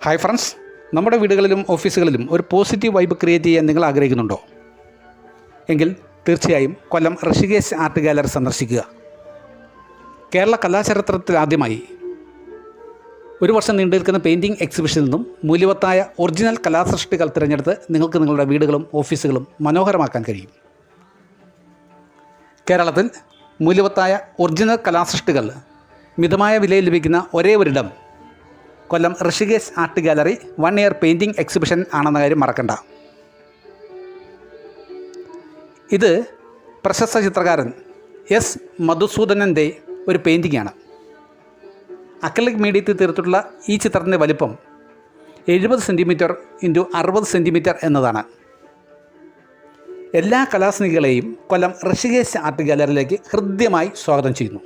Hi friends, നമ്മുടെ വീടുകളിലും ഓഫീസുകളിലും ഒരു പോസിറ്റീവ് വൈബ് ക്രിയേറ്റ് ചെയ്യാൻ നിങ്ങൾ ആഗ്രഹിക്കുന്നുണ്ടോ? എങ്കിൽ തീർച്ചയായും കൊല്ലം ഋഷികേശ് ആർട്ട് ഗാലറി സന്ദർശിക്കുക. കേരള കലാചരിത്രത്തിൽ ആദ്യമായി ഒരു വർഷം നീണ്ടു നിൽക്കുന്ന പെയിൻറ്റിംഗ് എക്സിബിഷനിൽ നിന്നും മൂല്യവത്തായ ഒറിജിനൽ കലാസൃഷ്ടികൾ തിരഞ്ഞെടുത്ത് നിങ്ങൾക്ക് നിങ്ങളുടെ വീടുകളും ഓഫീസുകളും മനോഹരമാക്കാൻ കഴിയും. കേരളത്തിൽ മൂല്യവത്തായ ഒറിജിനൽ കലാസൃഷ്ടികൾ മിതമായ വിലയിൽ ലഭിക്കുന്ന ഒരേ ഒരിടം Kollam Rishikesh art gallery 1 year painting exhibition ആണെന്ന കാര്യം മറക്കണ്ട. ഇത് പ്രശസ്ത ചിത്രകാരൻ എസ് മധുസൂദനൻ്റെ ഒരു പെയിൻറ്റിംഗാണ്. അക്രിലിക് മീഡിയത്തിൽ തീർത്തിട്ടുള്ള ഈ ചിത്രത്തിൻ്റെ വലിപ്പം 70 സെൻറ്റിമീറ്റർ ഇൻറ്റു 60 സെൻറ്റിമീറ്റർ എന്നതാണ്. എല്ലാ കലാസ്നേഹികളെയും കൊല്ലം ഋഷികേശ് ആർട്ട് ഗാലറിയിലേക്ക് ഹൃദ്യമായി സ്വാഗതം ചെയ്യുന്നു.